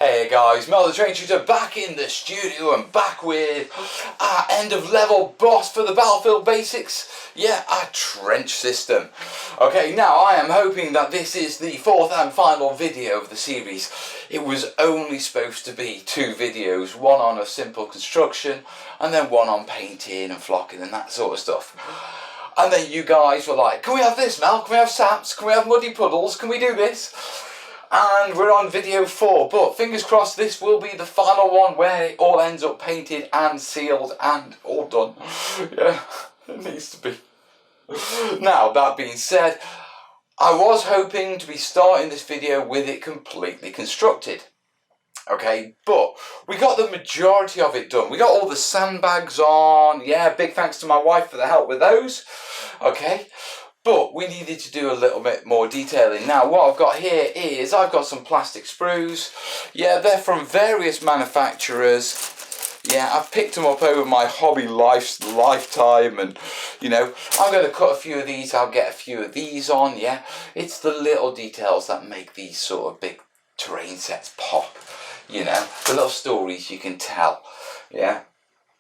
Hey guys, Mel the Train Shooter back in the studio and back with our end of level boss for the Battlefield Basics. Yeah, our trench system. Okay, now I am hoping that this is the fourth and final video of the series. It was only supposed to be two videos, one on a simple construction and then one on painting and flocking and that sort of stuff. And then you guys were like, can we have this, Mel? Can we have saps? Can we have muddy puddles? Can we do this? And we're on video 4, but fingers crossed this will be the final one where it all ends up painted and sealed and all done. Yeah, it needs to be. Now, that being said, I was hoping to be starting this video with it completely constructed. Okay, but we got the majority of it done. We got all the sandbags on. Yeah, big thanks to my wife for the help with those. Okay. But we needed to do a little bit more detailing. Now what I've got here is I've got some plastic sprues. Yeah, they're from various manufacturers. Yeah, I've picked them up over my hobby lifetime, and you know, I'm going to cut a few of these. I'll get a few of these on. Yeah, it's the little details that make these sort of big terrain sets pop. You know, the little stories you can tell. Yeah,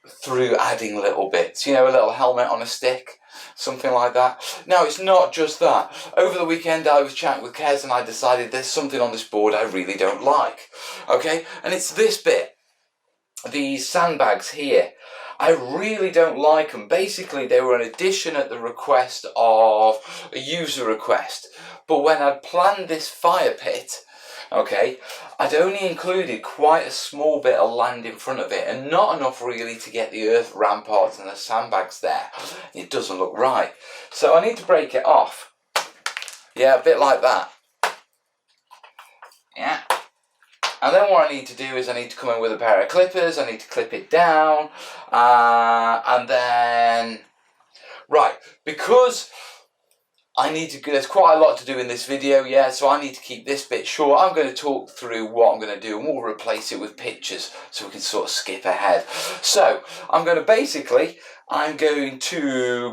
through adding little bits. You know, a little helmet on a stick. Something like that. Now it's not just that. Over the weekend I was chatting with Kez and I decided there's something on this board I really don't like. Okay, and it's this bit. These sandbags here. I really don't like them. Basically they were an addition at the request of a user request. But when I planned this fire pit, okay, I'd only included quite a small bit of land in front of it and not enough really to get the earth ramparts and the sandbags there. It doesn't look right. So I need to break it off. Yeah, a bit like that. Yeah. And then what I need to do is I need to come in with a pair of clippers. I need to clip it down. And then, right, because I need to, there's quite a lot to do in this video, yeah, so I need to keep this bit short. I'm going to talk through what I'm going to do and we'll replace it with pictures so we can sort of skip ahead. So, I'm going to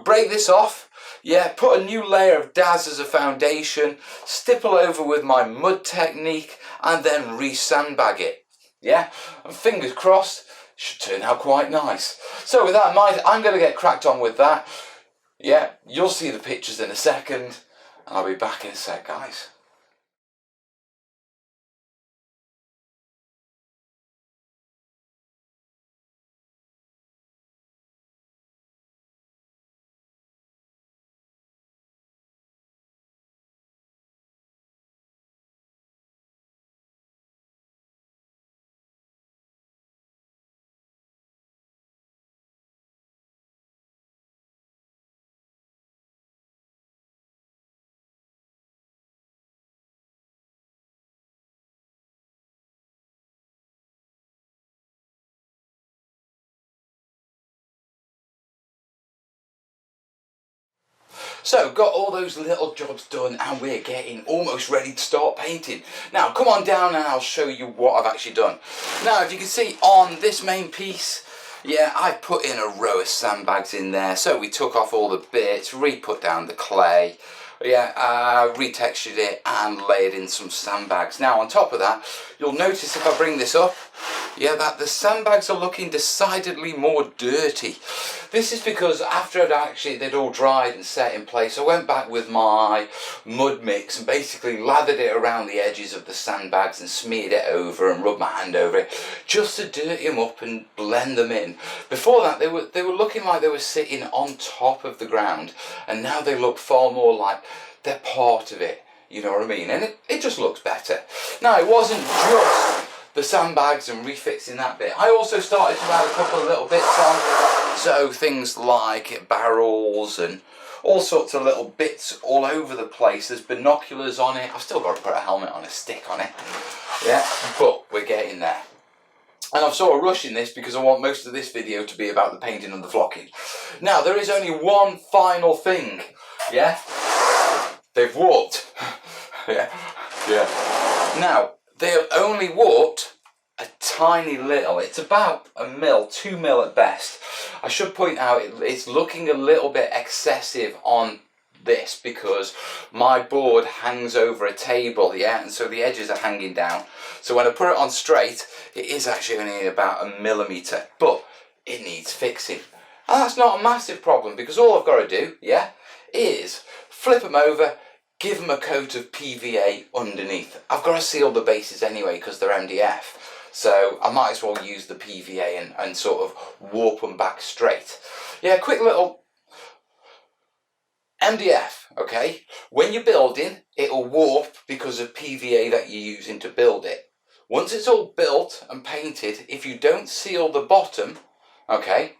break this off, yeah, put a new layer of DAS as a foundation, stipple over with my mud technique and then re-sandbag it, yeah, and fingers crossed, it should turn out quite nice. So with that in mind, I'm going to get cracked on with that. Yeah, you'll see the pictures in a second, and I'll be back in a sec, guys. So, got all those little jobs done and we're getting almost ready to start painting. Now, come on down and I'll show you what I've actually done. Now, if you can see on this main piece, yeah, I've put in a row of sandbags in there. So we took off all the bits, re-put down the clay, yeah, retextured it and layered in some sandbags. Now, on top of that, you'll notice if I bring this up, yeah, that the sandbags are looking decidedly more dirty. This is because after they'd all dried and set in place, I went back with my mud mix and basically lathered it around the edges of the sandbags and smeared it over and rubbed my hand over it just to dirty them up and blend them in. Before that, they were looking like they were sitting on top of the ground, and now they look far more like they're part of it. You know what I mean? And it just looks better. Now, it wasn't just the sandbags and refixing that bit. I also started to add a couple of little bits on, so things like barrels and all sorts of little bits all over the place. There's binoculars on it. I've still got to put a helmet on a stick on it, yeah, but we're getting there. And I'm sort of rushing this because I want most of this video to be about the painting and the flocking. Now, there is only one final thing, yeah, they've warped. yeah. Now, they have only warped a tiny little. It's about 1 mil, 2 mil at best. I should point out it's looking a little bit excessive on this because my board hangs over a table, yeah, and so the edges are hanging down. So when I put it on straight, it is actually only about 1 millimetre, but it needs fixing. And that's not a massive problem because all I've got to do, yeah, is flip them over, give them a coat of PVA underneath. I've got to seal the bases anyway because they're MDF. So I might as well use the PVA and sort of warp them back straight. Yeah, quick little MDF, okay? When you're building, it'll warp because of PVA that you're using to build it. Once it's all built and painted, if you don't seal the bottom, okay,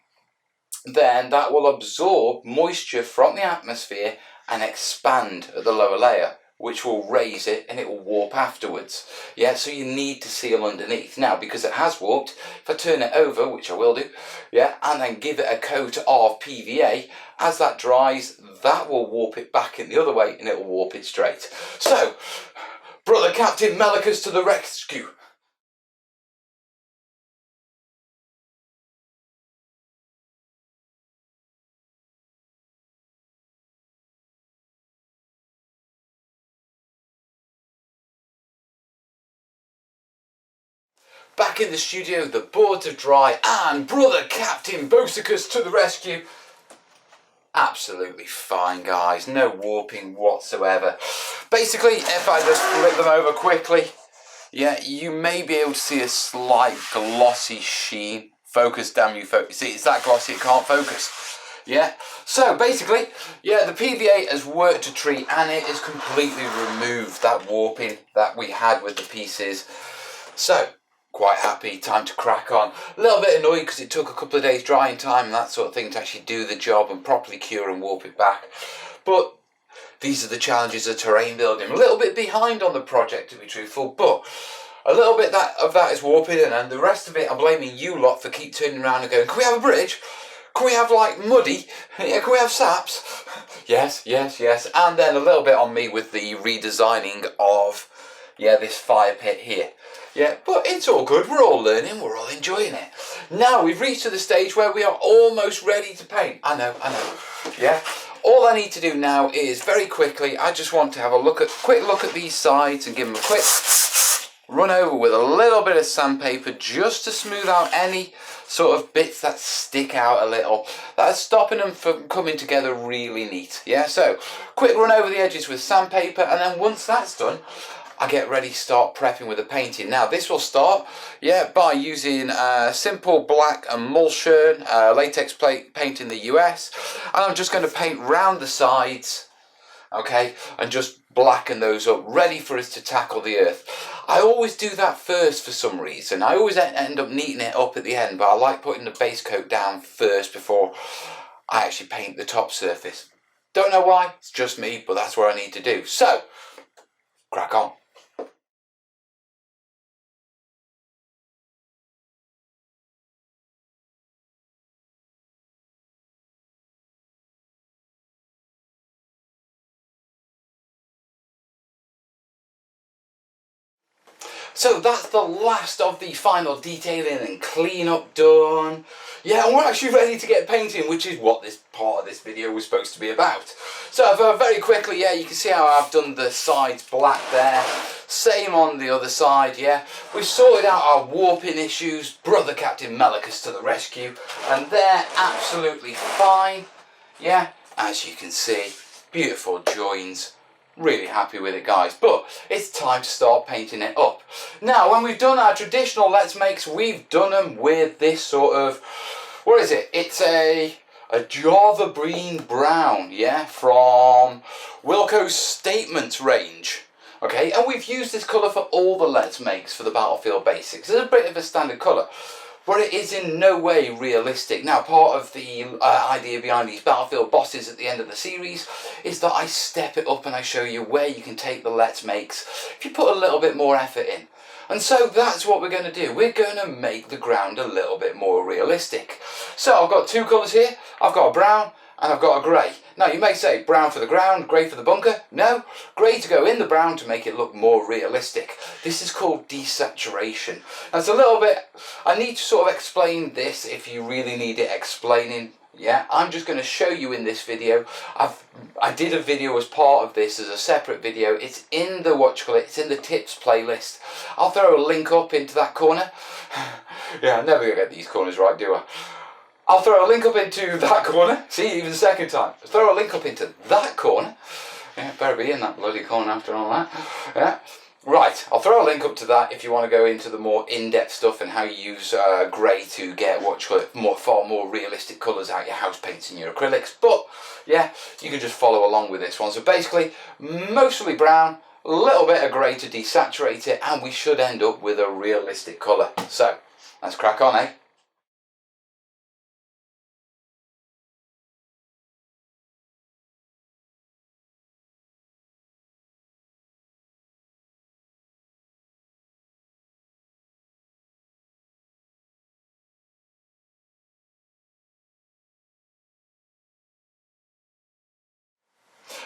then that will absorb moisture from the atmosphere and expand at the lower layer, which will raise it and it will warp afterwards. Yeah, so you need to seal underneath. Now, because it has warped, if I turn it over, which I will do, yeah, and then give it a coat of PVA, as that dries, that will warp it back in the other way and it will warp it straight. So, Brother Captain Melicus to the rescue. Back in the studio, the boards are dry, and Brother Captain Bosicus to the rescue. Absolutely fine, guys, no warping whatsoever. Basically, if I just flip them over quickly, yeah, you may be able to see a slight glossy sheen. Focus, damn you, focus. See, it's that glossy it can't focus. Yeah, so basically, yeah, the PVA has worked a treat and it has completely removed that warping that we had with the pieces. So, quite happy, time to crack on. A little bit annoyed because it took a couple of days drying time and that sort of thing to actually do the job and properly cure and warp it back. But these are the challenges of terrain building. A little bit behind on the project, to be truthful, but a little bit of that is warping, and the rest of it I'm blaming you lot for keep turning around and going, can we have a bridge? Can we have like muddy? Yeah, can we have saps? Yes, yes, yes. And then a little bit on me with the redesigning of, yeah, this fire pit here. Yeah, but it's all good. We're all learning. We're all enjoying it. Now we've reached to the stage where we are almost ready to paint. I know. Yeah. All I need to do now is very quickly, I just want to have a quick look at these sides and give them a quick run over with a little bit of sandpaper just to smooth out any sort of bits that stick out a little, that are stopping them from coming together really neat. Yeah, so quick run over the edges with sandpaper, and then once that's done, I get ready to start prepping with the painting. Now this will start, yeah, by using simple black emulsion, latex paint in the US, and I'm just going to paint round the sides, okay, and just blacken those up, ready for us to tackle the earth. I always do that first for some reason. I always end up neatening it up at the end, but I like putting the base coat down first before I actually paint the top surface. Don't know why, it's just me, but that's what I need to do. So, crack on. So that's the last of the final detailing and clean up done. Yeah, and we're actually ready to get painting, which is what this part of this video was supposed to be about. So very quickly, yeah, you can see how I've done the sides black there. Same on the other side, yeah. We've sorted out our warping issues. Brother Captain Melicus to the rescue. And they're absolutely fine. Yeah, as you can see, beautiful joins. Really happy with it, guys, but it's time to start painting it up. Now, when we've done our traditional Let's Makes, we've done them with this sort of, what is it? It's a Java Green Brown, yeah, from Wilco's Statements range. Okay, and we've used this colour for all the Let's Makes for the Battlefield Basics. It's a bit of a standard colour, but it is in no way realistic. Now, part of the idea behind these Battlefield bosses at the end of the series is that I step it up and I show you where you can take the Let's Makes if you put a little bit more effort in. And so that's what we're going to do. We're going to make the ground a little bit more realistic. So I've got two colours here. I've got a brown and I've got a grey. Now you may say brown for the ground, grey for the bunker. No, grey to go in the brown to make it look more realistic. This is called desaturation. Now it's a little bit, I need to sort of explain this if you really need it explaining. Yeah, I'm just going to show you in this video. I did a video as part of this as a separate video. It's in the it's in the tips playlist. I'll throw a link up into that corner. Yeah, I'm never going to get these corners right, do I? I'll throw a link up into that corner. See, even the second time. Throw a link up into that corner. Yeah, better be in that bloody corner after all that. Yeah. Right, I'll throw a link up to that if you want to go into the more in-depth stuff and how you use grey to get far more realistic colours out your house paints and your acrylics. But yeah, you can just follow along with this one. So basically, mostly brown, a little bit of grey to desaturate it, and we should end up with a realistic colour. So let's crack on, eh?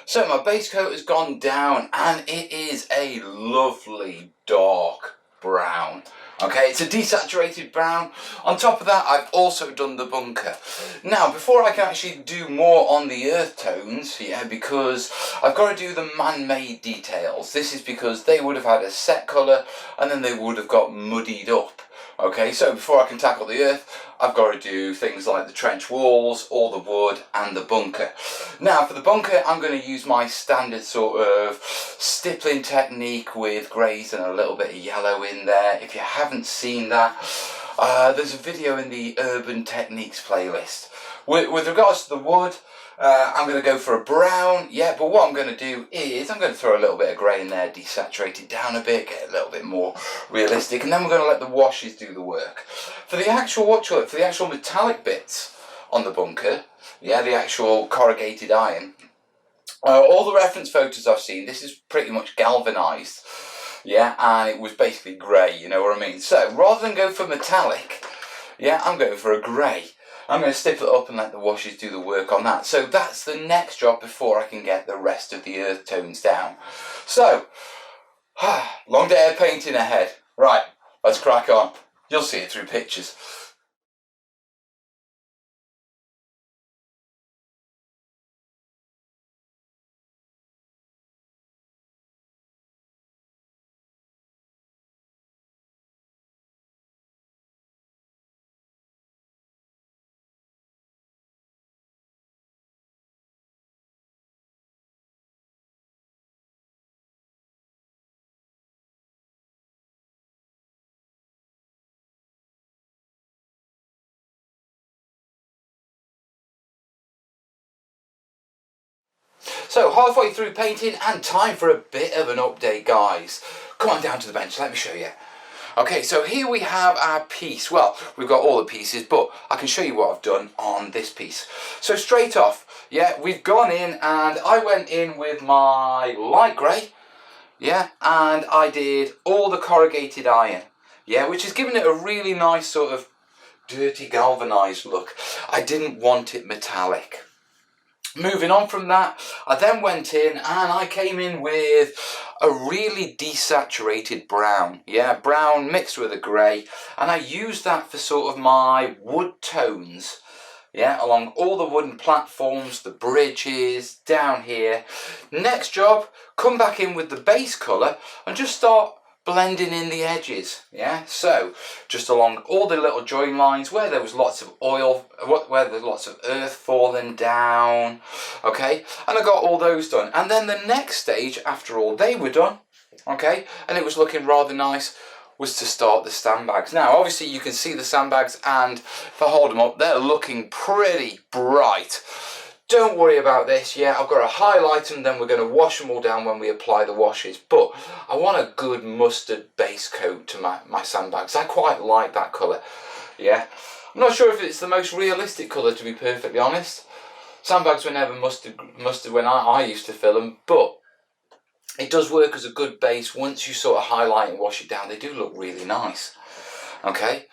So my base coat has gone down and it is a lovely dark brown. Okay, it's a desaturated brown. On top of that, I've also done the bunker. Now, before I can actually do more on the earth tones, yeah, because I've got to do the man-made details. This is because they would have had a set colour and then they would have got muddied up. Okay, so before I can tackle the earth, I've got to do things like the trench walls, all the wood and the bunker. Now for the bunker, I'm going to use my standard sort of stippling technique with greys and a little bit of yellow in there. If you haven't seen that, there's a video in the Urban Techniques playlist. With regards to the wood, I'm going to go for a brown, yeah, but what I'm going to do is I'm going to throw a little bit of grey in there, desaturate it down a bit, get a little bit more realistic, and then we're going to let the washes do the work. For the actual metallic bits on the bunker, yeah, the actual corrugated iron, all the reference photos I've seen, this is pretty much galvanised, yeah, and it was basically grey, you know what I mean? So rather than go for metallic, yeah, I'm going for a grey. I'm going to stipple it up and let the washes do the work on that. So that's the next job before I can get the rest of the earth tones down. So, long day of painting ahead. Right, let's crack on. You'll see it through pictures. So halfway through painting and time for a bit of an update, guys. Come on down to the bench, let me show you. Okay, so here we have our piece. Well, we've got all the pieces, but I can show you what I've done on this piece. So straight off, yeah, we've gone in and I went in with my light grey, yeah, and I did all the corrugated iron, yeah, which has given it a really nice sort of dirty galvanised look. I didn't want it metallic. Moving on from that, I then went in and I came in with a really desaturated brown. Yeah, brown mixed with a grey. And I used that for sort of my wood tones. Yeah, along all the wooden platforms, the bridges, down here. Next job, come back in with the base colour and just start blending in the edges. Yeah, so just along all the little join lines where there was lots of oil, where there's lots of earth falling down. Okay, and I got all those done. And then the next stage, after all they were done, okay, and it was looking rather nice, was to start the sandbags. Now obviously you can see the sandbags, and if I hold them up, they're looking pretty bright. Don't worry about this, yeah, I've got to highlight them, then we're going to wash them all down when we apply the washes. But I want a good mustard base coat to my sandbags. I quite like that colour, yeah. I'm not sure if it's the most realistic colour, to be perfectly honest. Sandbags were never mustard when I used to fill them, but it does work as a good base. Once you sort of highlight and wash it down, they do look really nice, okay.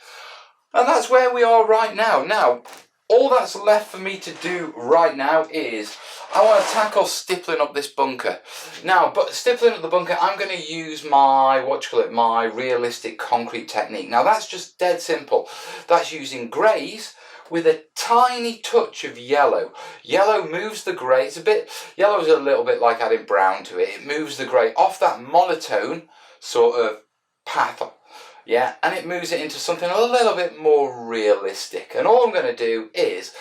And that's where we are right now. Now, all that's left for me to do right now is I want to tackle stippling up this bunker. Now, but stippling up the bunker, I'm going to use my, my realistic concrete technique. Now, that's just dead simple. That's using greys with a tiny touch of yellow. Yellow moves the grey. Yellow is a little bit like adding brown to it. It moves the grey off that monotone sort of path. Yeah, and it moves it into something a little bit more realistic. And all I'm going to do is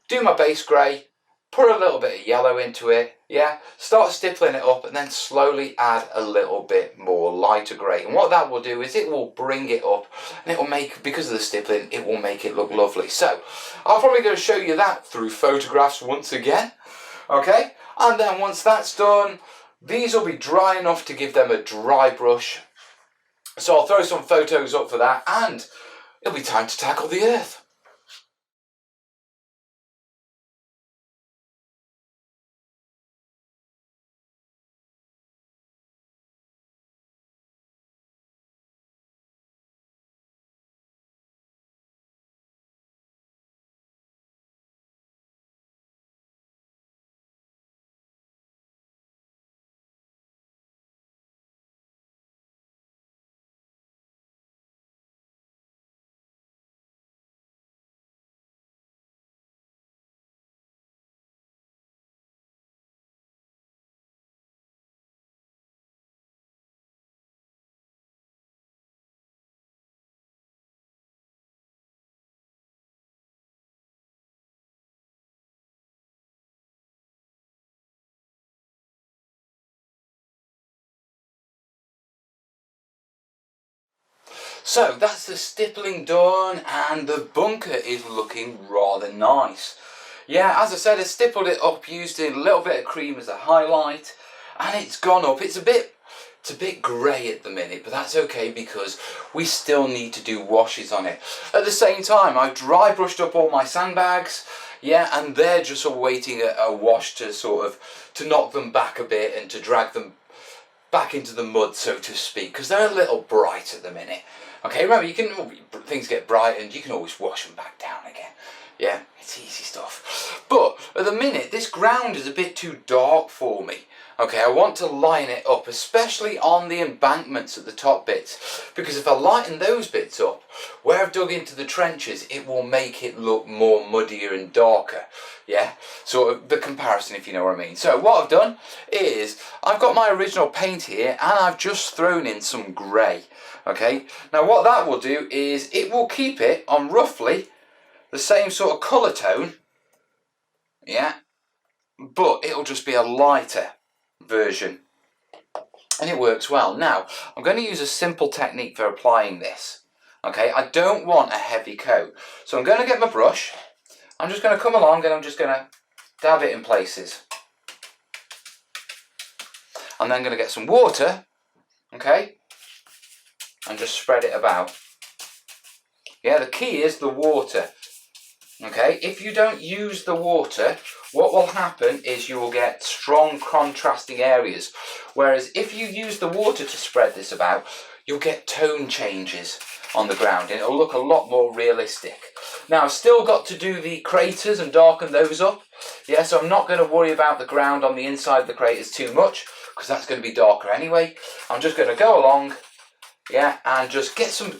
do my base grey, put a little bit of yellow into it, yeah, start stippling it up and then slowly add a little bit more lighter grey. And what that will do is it will bring it up and it will make, because of the stippling, it will make it look lovely. So, I'm probably going to show you that through photographs once again, okay? And then once that's done, these will be dry enough to give them a dry brush. So I'll throw some photos up for that and it'll be time to tackle the earth. So that's the stippling done and the bunker is looking rather nice. Yeah, as I said, I stippled it up using a little bit of cream as a highlight and it's gone up. It's a bit grey at the minute, but that's okay because we still need to do washes on it. At the same time, I've dry brushed up all my sandbags, yeah, and they're just awaiting a wash to to knock them back a bit and to drag them back into the mud, so to speak, because they're a little bright at the minute. Okay, remember, things get bright and you can always wash them back down again. Yeah, it's easy stuff. But at the minute, this ground is a bit too dark for me. Okay, I want to line it up, especially on the embankments at the top bits, because if I lighten those bits up, where I've dug into the trenches, it will make it look more muddier and darker. Yeah, sort of the comparison, if you know what I mean. So what I've done is, I've got my original paint here, and I've just thrown in some grey. Okay, now what that will do is, it will keep it on roughly the same sort of colour tone, yeah, but it'll just be a lighter version and it works well. Now I'm going to use a simple technique for applying this. Okay, I don't want a heavy coat, so I'm going to get my brush, I'm just going to come along and I'm just going to dab it in places. I'm then going to get some water, okay, and just spread it about. Yeah, the key is the water. Okay, if you don't use the water, what will happen is you will get strong contrasting areas. Whereas if you use the water to spread this about, you'll get tone changes on the ground and it'll look a lot more realistic. Now I've still got to do the craters and darken those up. Yeah, so I'm not going to worry about the ground on the inside of the craters too much because that's going to be darker anyway. I'm just going to go along, yeah, and just get some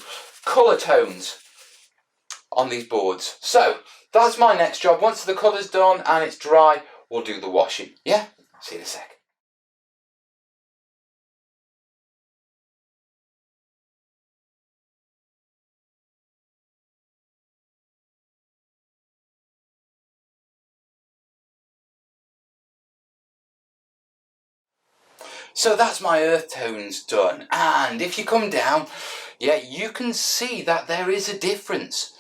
colour tones on these boards. So that's my next job. Once the colour's done and it's dry, we'll do the washing. Yeah? See you in a sec. So that's my earth tones done, and if you come down, yeah, you can see that there is a difference,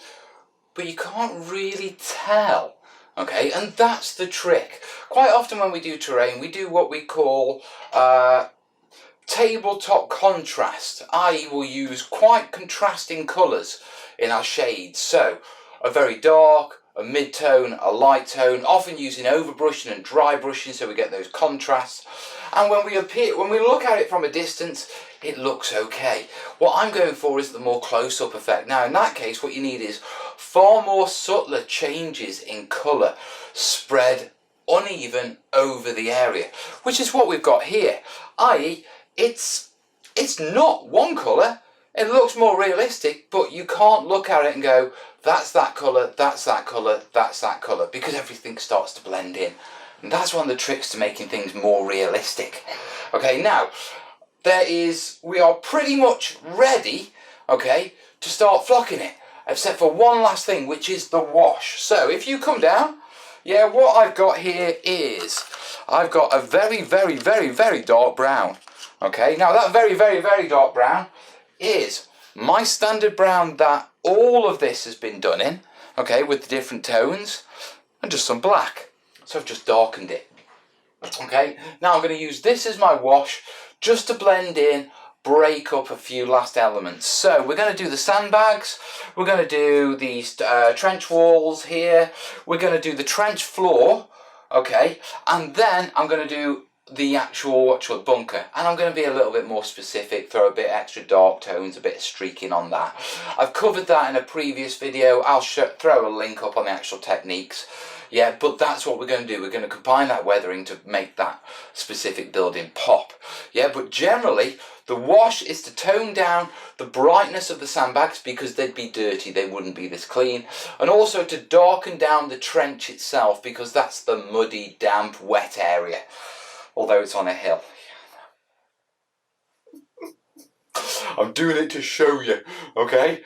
but you can't really tell. Okay, and that's the trick. Quite often when we do terrain, we do what we call tabletop contrast, i.e. we'll use quite contrasting colours in our shades. So a very dark, a mid-tone, a light tone, often using overbrushing and dry brushing so we get those contrasts. And when we look at it from a distance, it looks okay. What I'm going for is the more close-up effect. Now in that case, what you need is far more subtler changes in colour spread uneven over the area, which is what we've got here, i.e. it's not one colour, It looks more realistic, but you can't look at it and go, that's that colour, that's that colour, that's that colour, because everything starts to blend in. And that's one of the tricks to making things more realistic. Okay, now, we are pretty much ready, okay, to start flocking it, except for one last thing, which is the wash. So if you come down, yeah, what I've got here is, I've got a very, very, very, very dark brown. Okay, now that very, very, very dark brown is my standard brown that all of this has been done in, okay, with the different tones, and just some black. So I've just darkened it. Okay, now I'm going to use this as my wash, just to blend in, break up a few last elements. So we're going to do the sandbags, we're going to do these trench walls here, we're going to do the trench floor, okay, and then I'm going to do the actual bunker, and I'm going to be a little bit more specific, throw a bit extra dark tones, a bit of streaking on that. I've covered that in a previous video. I'll throw a link up on the actual techniques. Yeah, but that's what we're going to do. We're going to combine that weathering to make that specific building pop. Yeah, but generally the wash is to tone down the brightness of the sandbags because they'd be dirty, they wouldn't be this clean, and also to darken down the trench itself because that's the muddy, damp, wet area. Although it's on a hill. I'm doing it to show you, okay?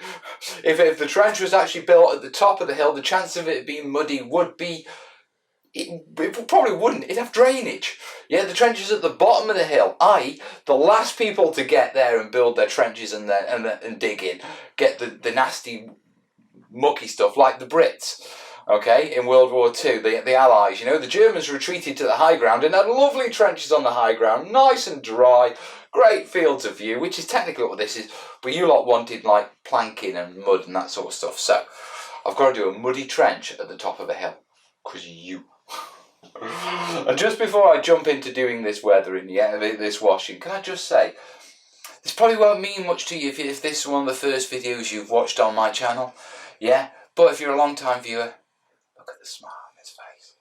If the trench was actually built at the top of the hill, the chance of it being muddy would be, it probably wouldn't. It'd have drainage. Yeah, the trench is at the bottom of the hill, i.e. the last people to get there and build their trenches and dig in, get the nasty, mucky stuff like the Brits. Okay, in World War II, the Allies, you know, the Germans retreated to the high ground and had lovely trenches on the high ground, nice and dry, great fields of view, which is technically what this is, but you lot wanted like planking and mud and that sort of stuff, so I've got to do a muddy trench at the top of a hill, because you. And just before I jump into doing this weathering, yeah, this washing, can I just say, this probably won't mean much to you if this is one of the first videos you've watched on my channel, yeah, but if you're a long time viewer, look at the smile on his face.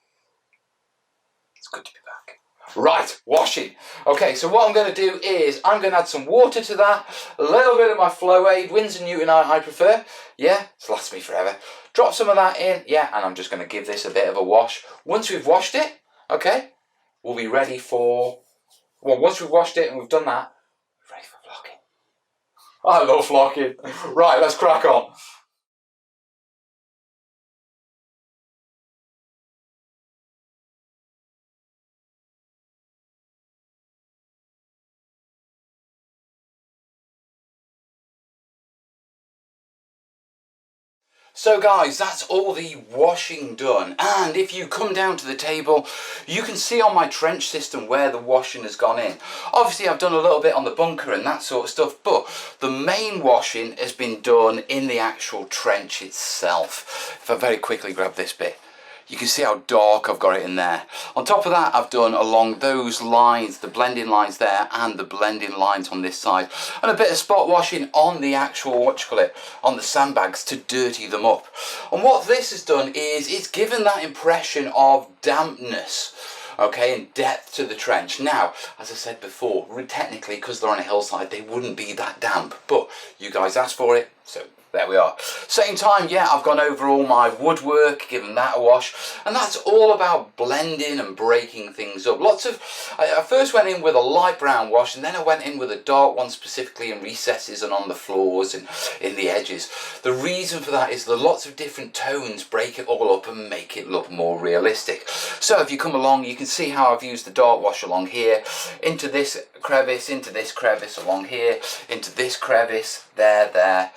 It's good to be back. Right, washing. Okay, so what I'm going to do is I'm going to add some water to that, a little bit of my flow aid, Winsor Newton I prefer. Yeah, it lasts me forever. Drop some of that in, yeah, and I'm just going to give this a bit of a wash. Once we've washed it, okay, we'll be ready for, well, once we've washed it and we've done that, we're ready for flocking. I love flocking. Right, let's crack on. So guys, that's all the washing done, and if you come down to the table you can see on my trench system where the washing has gone in. Obviously I've done a little bit on the bunker and that sort of stuff, but the main washing has been done in the actual trench itself. If I very quickly grab this bit, you can see how dark I've got it in there. On top of that, I've done along those lines, the blending lines there and the blending lines on this side, and a bit of spot washing on the actual, on the sandbags to dirty them up. And what this has done is it's given that impression of dampness, okay, and depth to the trench. Now, as I said before, technically, because they're on a hillside, they wouldn't be that damp, but you guys asked for it, so there we are. Same time, yeah, I've gone over all my woodwork, given that a wash, and that's all about blending and breaking things up. I first went in with a light brown wash, and then I went in with a dark one specifically in recesses and on the floors and in the edges. The reason for that is the lots of different tones break it all up and make it look more realistic. So if you come along, you can see how I've used the dark wash along here, into this crevice along here, into this crevice, there.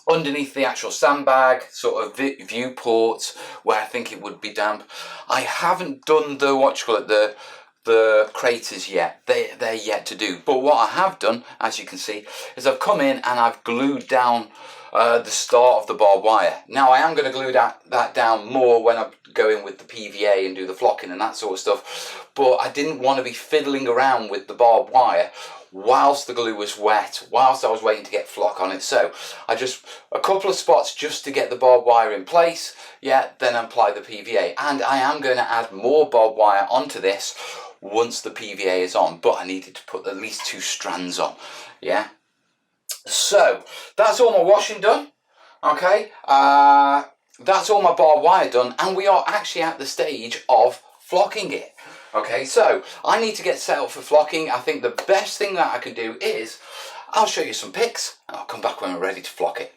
Underneath the actual sandbag, sort of viewports where I think it would be damp. I haven't done the the craters yet. They're yet to do. But what I have done, as you can see, is I've come in and I've glued down the start of the barbed wire. Now I am going to glue that down more when I go in with the PVA and do the flocking and that sort of stuff. But I didn't want to be fiddling around with the barbed wire whilst the glue was wet, whilst I was waiting to get flock on it. So I just, a couple of spots just to get the barbed wire in place, yeah, then apply the PVA. And I am going to add more barbed wire onto this once the PVA is on, but I needed to put at least 2 strands on, yeah. So that's all my washing done. Okay, that's all my barbed wire done, and we are actually at the stage of flocking it. Okay, so I need to get set up for flocking. I think the best thing that I can do is I'll show you some pics and I'll come back when we're ready to flock it.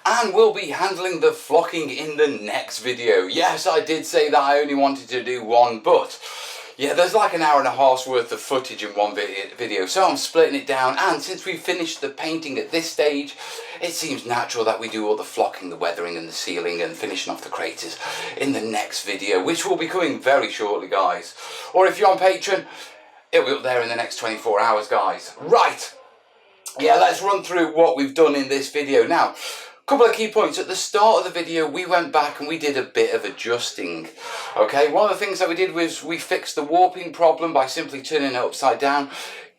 And we'll be handling the flocking in the next video. Yes, I did say that I only wanted to do one, but yeah, there's like an hour and a half's worth of footage in one video, so I'm splitting it down. And since we've finished the painting at this stage, it seems natural that we do all the flocking, the weathering and the sealing and finishing off the craters in the next video, which will be coming very shortly, guys. Or if you're on Patreon, it'll be up there in the next 24 hours, guys. Right, yeah, let's run through what we've done in this video. Now, couple of key points. At the start of the video, we went back and we did a bit of adjusting. Okay, one of the things that we did was we fixed the warping problem by simply turning it upside down,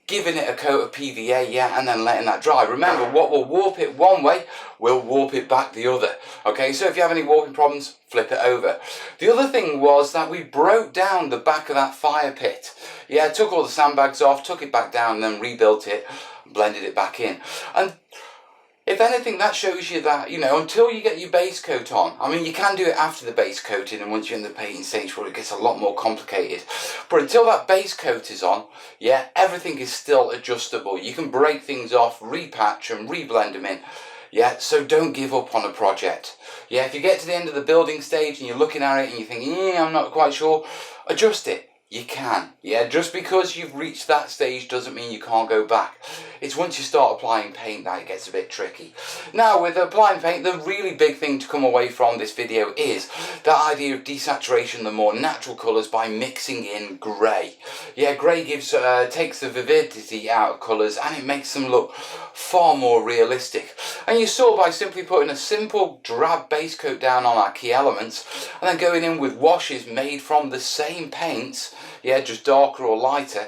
giving it a coat of PVA, yeah, and then letting that dry. Remember, what will warp it one way will warp it back the other. Okay, so if you have any warping problems, flip it over. The other thing was that we broke down the back of that fire pit. Yeah, took all the sandbags off, took it back down, and then rebuilt it, blended it back in. And if anything, that shows you that, you know, until you get your base coat on, I mean, you can do it after the base coating and once you're in the painting stage where it gets a lot more complicated. But until that base coat is on, yeah, everything is still adjustable. You can break things off, repatch and reblend them in. Yeah, so don't give up on a project. Yeah, if you get to the end of the building stage and you're looking at it and you think, yeah, I'm not quite sure, adjust it. You can, yeah, just because you've reached that stage doesn't mean you can't go back. It's once you start applying paint that it gets a bit tricky. Now, with applying paint, the really big thing to come away from this video is that idea of desaturation, the more natural colours by mixing in grey. Yeah, grey gives takes the vividity out of colours and it makes them look far more realistic. And you saw by simply putting a simple drab base coat down on our key elements and then going in with washes made from the same paints, yeah, just darker or lighter,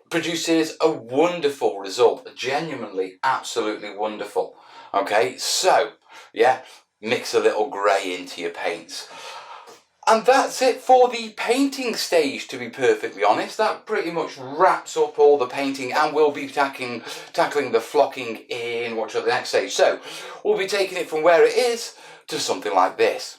produces a wonderful result, genuinely, absolutely wonderful. Okay, so, yeah, mix a little grey into your paints. And that's it for the painting stage, to be perfectly honest. That pretty much wraps up all the painting, and we'll be tackling the flocking in the next stage. So, we'll be taking it from where it is to something like this.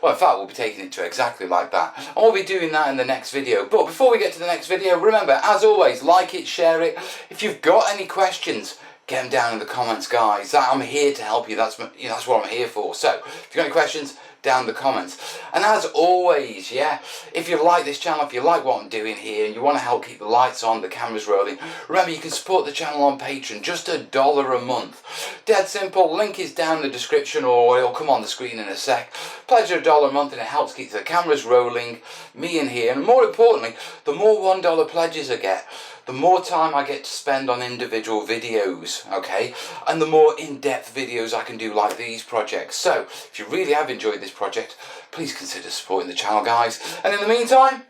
Well, in fact, we'll be taking it to exactly like that. And we'll be doing that in the next video. But before we get to the next video, remember, as always, like it, share it. If you've got any questions, get them down in the comments, guys. I'm here to help you. That's what I'm here for. So, if you've got any questions, down in the comments. And as always, yeah, if you like this channel, if you like what I'm doing here and you want to help keep the lights on, the cameras rolling, remember you can support the channel on Patreon, just $1 a month. Dead simple, link is down in the description or it'll come on the screen in a sec. Pledge $1 a month and it helps keep the cameras rolling, me in here, and more importantly, the more $1 pledges I get, the more time I get to spend on individual videos, okay? And the more in-depth videos I can do like these projects. So, if you really have enjoyed this project, please consider supporting the channel, guys. And in the meantime,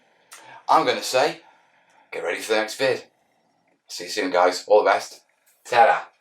I'm going to say, get ready for the next vid. See you soon, guys. All the best. Ta-da.